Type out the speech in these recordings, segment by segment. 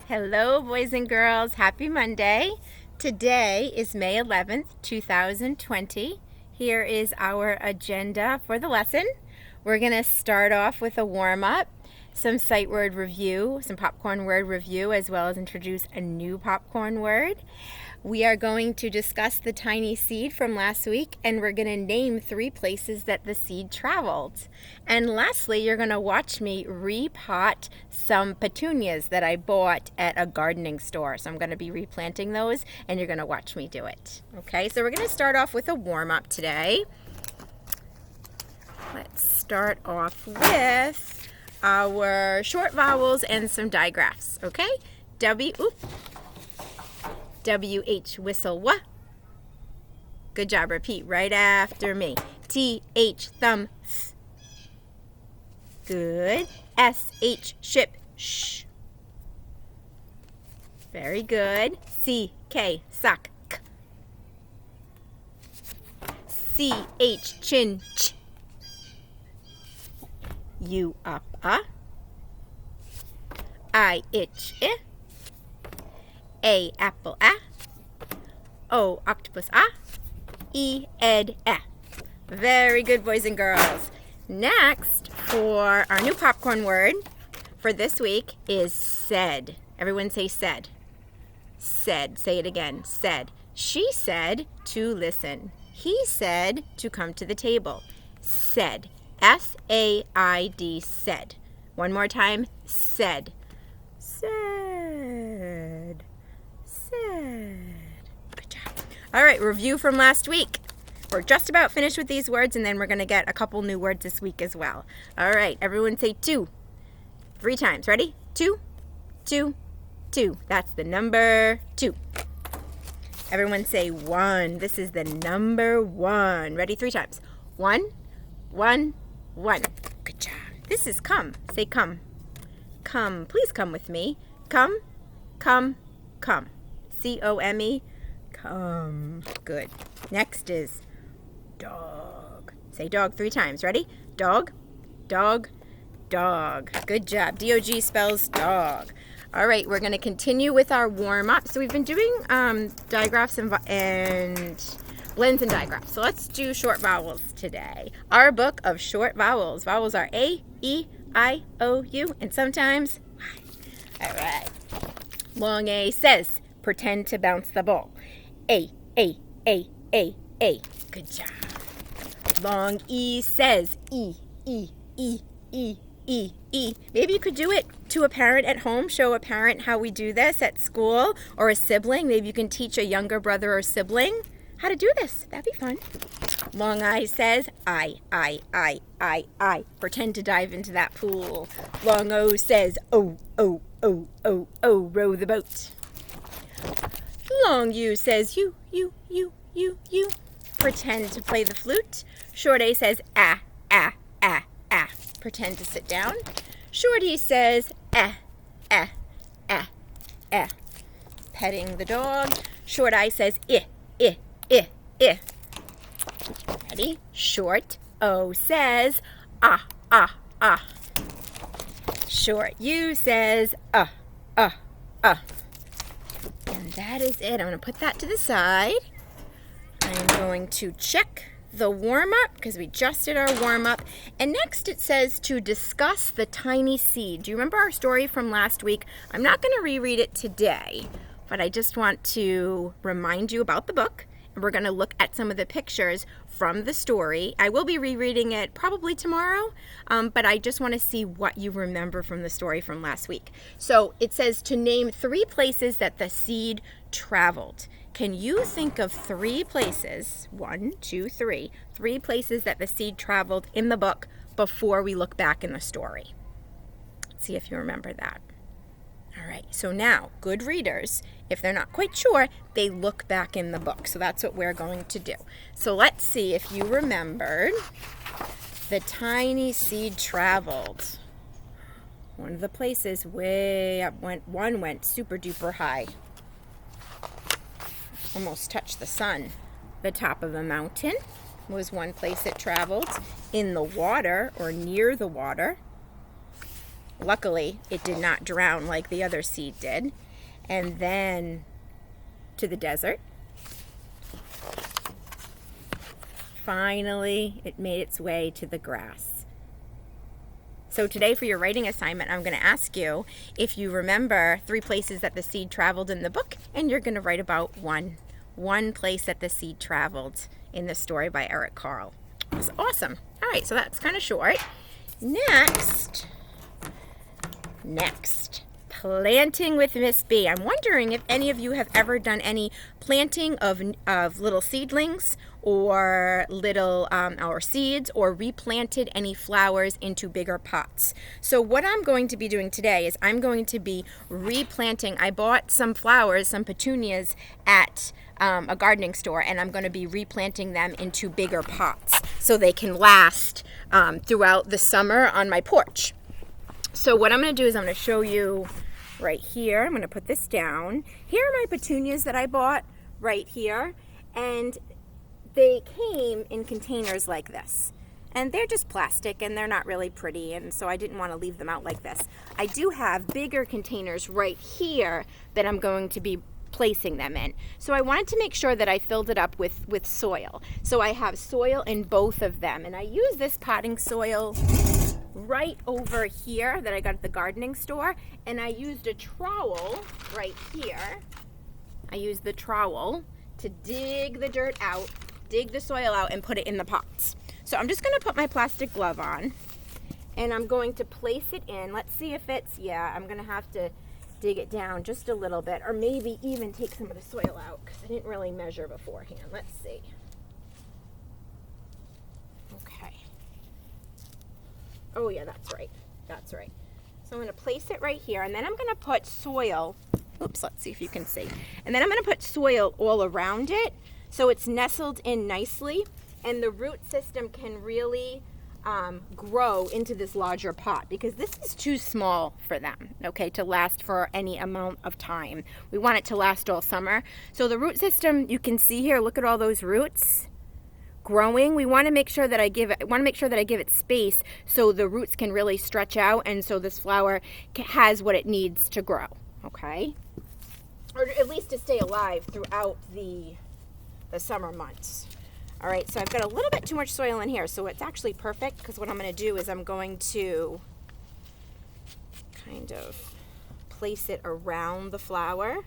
Hello, boys and girls. Happy Monday. Today is May 11th, 2020. Here is our agenda for the lesson. We're going to start off with a warm-up, some sight word review, some popcorn word review, as well as introduce a new popcorn word. We are going to discuss the tiny seed from last week, and we're going to name 3 places that the seed traveled. And lastly, you're going to watch me repot some petunias that I bought at a gardening store. So I'm going to be replanting those, and you're going to watch me do it. Okay, so we're going to start off with a warm-up today. Let's start off with our short vowels and some digraphs. Okay, W-H, whistle, wha. Good job, repeat right after me. T-H, thumb, th. Good. S-H, ship, sh. Very good. C-K, sock, k. C-H, chin, ch. U, up, I-itch, I. A, apple, a. O, octopus, a. E, ed, e. Very good, boys and girls. Next, for our new popcorn word for this week is said. Everyone say said. Said. Say it again. Said. She said to listen. He said to come to the table. Said. S-A-I-D, said. One more time. Said. Said. Good job. All right, review from last week. We're just about finished with these words, and then we're going to get a couple new words this week as well. All right, everyone say 2. 3 times. Ready? 2, 2, 2. That's the number 2. Everyone say 1. This is the number 1. Ready? 3 times. 1, 1, 1. Good job. This is come. Say come. Come. Please come with me. Come, come, come. C-O-M-E. Come. Good. Next is dog. Say dog 3 times. Ready? Dog, dog, dog. Good job. D-O-G spells dog. All right, we're going to continue with our warm-up. So we've been doing digraphs and blends and digraphs. So let's do short vowels today. Our book of short vowels. Vowels are A, E, I, O, U, and sometimes Y. All right. Long A says, pretend to bounce the ball. A, A, A, A, A. Good job. Long E says, E, E, E, E, E, E. Maybe you could do it to a parent at home. Show a parent how we do this at school, or a sibling. Maybe you can teach a younger brother or sibling how to do this. That'd be fun. Long I says, I. Pretend to dive into that pool. Long O says, O, row the boat. Long U says, you. Pretend to play the flute. Short A says, ah. Pretend to sit down. Short E says, petting the dog. Short I says, I. Ready? Short O says, ah. Short U says, And that is it. I'm going to put that to the side. I'm going to check the warm-up because we just did our warm-up. And next it says to discuss the tiny seed. Do you remember our story from last week? I'm not going to reread it today, but I just want to remind you about the book. And we're going to look at some of the pictures from the story. I will be rereading it probably tomorrow, but I just want to see what you remember from the story from last week. So it says to name 3 places that the seed traveled. Can you think of 3 places, 1, 2, 3, 3 places that the seed traveled in the book before we look back in the story? See if you remember that. All right, so now, good readers, if they're not quite sure, they look back in the book. So that's what we're going to do. So let's see if you remembered the tiny seed traveled. One of the places way up went super duper high. Almost touched the sun. The top of a mountain was one place it traveled. In the water or near the water. Luckily, it did not drown like the other seed did. And then to the desert. Finally, it made its way to the grass. So today for your writing assignment, I'm going to ask you if you remember 3 places that the seed traveled in the book, and you're going to write about one place that the seed traveled in the story by Eric Carle. It's awesome. All right, so that's kind of short. Next, planting with Miss B. I'm wondering if any of you have ever done any planting of little seedlings or little or seeds, or replanted any flowers into bigger pots. So what I'm going to be doing today is I'm going to be replanting. I bought some flowers, some petunias at a gardening store, and I'm going to be replanting them into bigger pots so they can last throughout the summer on my porch. So what I'm going to do is I'm going to show you right here. I'm going to put this down. Here are my petunias that I bought right here, and they came in containers like this. And they're just plastic, and they're not really pretty, and so I didn't want to leave them out like this. I do have bigger containers right here that I'm going to be placing them in. So I wanted to make sure that I filled it up with soil. So I have soil in both of them, and I use this potting soil right over here that I got at the gardening store, and I used a trowel right here. I used the trowel to dig the dirt out, dig the soil out, and put it in the pots. So I'm just going to put my plastic glove on, and I'm going to place it in. Let's see if it's, yeah, I'm going to have to dig it down just a little bit, or maybe even take some of the soil out because I didn't really measure beforehand. Let's see. Okay. Oh yeah, that's right. That's right. So I'm going to place it right here, and then I'm going to put soil. Oops, let's see if you can see. And then I'm going to put soil all around it so it's nestled in nicely, and the root system can really grow into this larger pot, because this is too small for them, okay, to last for any amount of time. We want it to last all summer. So the root system, you can see here, look at all those roots growing. We want to make sure that I give it space so the roots can really stretch out, and so this flower has what it needs to grow, okay, or at least to stay alive throughout the summer months. All right, so I've got a little bit too much soil in here, so it's actually perfect, because what I'm going to do is I'm going to kind of place it around the flower,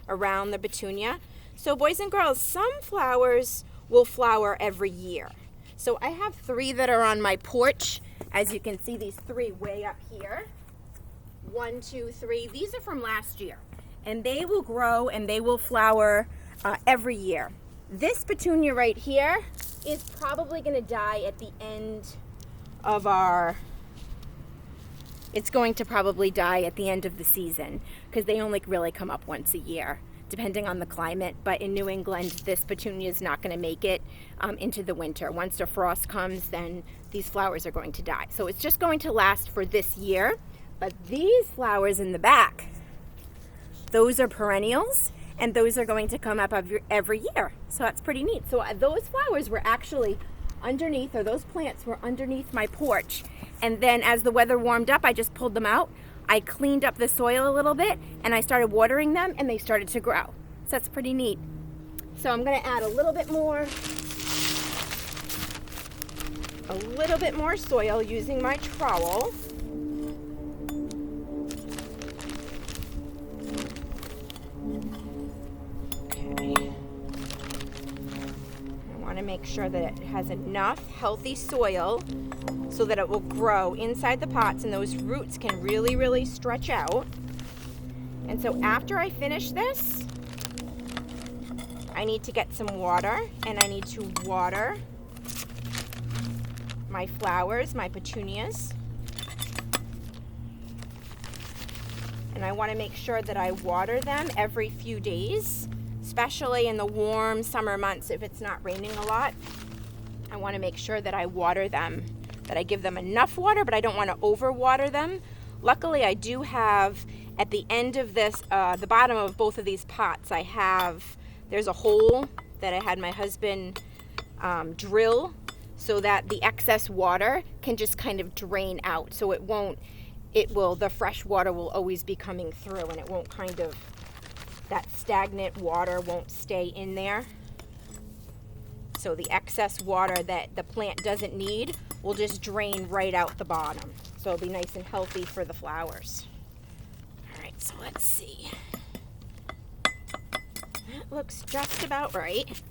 around the petunia. So boys and girls, some flowers will flower every year. So I have 3 that are on my porch. As you can see, these 3 way up here. 1, 2, 3. These are from last year, and they will grow and they will flower every year. This petunia right here is probably going to die at the end of it's going to probably die at the end of the season, because they only really come up once a year, depending on the climate. But in New England, this petunia is not going to make it into the winter. Once the frost comes, then these flowers are going to die. So it's just going to last for this year. But these flowers in the back, those are perennials, and those are going to come up every year. So that's pretty neat. So those flowers were actually underneath, or those plants were underneath my porch. And then as the weather warmed up, I just pulled them out. I cleaned up the soil a little bit, and I started watering them, and they started to grow. So that's pretty neat. So I'm going to add a little bit more soil using my trowel. Make sure that it has enough healthy soil so that it will grow inside the pots, and those roots can really, really stretch out. And so after I finish this, I need to get some water, and I need to water my flowers, my petunias. And I want to make sure that I water them every few days, especially in the warm summer months. If it's not raining a lot, I want to make sure that I water them, that I give them enough water, but I don't want to overwater them. Luckily, I do have at the end of this, the bottom of both of these pots, there's a hole that I had my husband drill so that the excess water can just kind of drain out, so it won't the fresh water will always be coming through, and it won't that stagnant water won't stay in there. So the excess water that the plant doesn't need will just drain right out the bottom. So it'll be nice and healthy for the flowers. All right, so let's see. That looks just about right.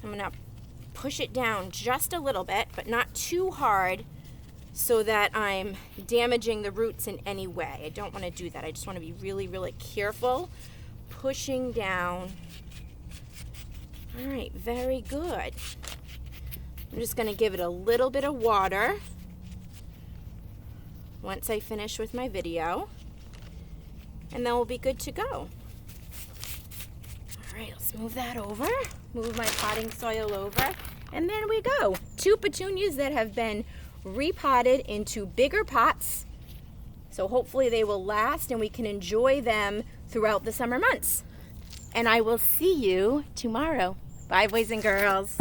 I'm gonna push it down just a little bit, but not too hard so that I'm damaging the roots in any way. I don't want to do that. I just want to be really, really careful pushing down. All right, very good. I'm just going to give it a little bit of water once I finish with my video, and then we'll be good to go. All right, let's move that over. Move my potting soil over, and there we go. 2 petunias that have been repotted into bigger pots. So hopefully they will last and we can enjoy them throughout the summer months. And I will see you tomorrow. Bye, boys and girls.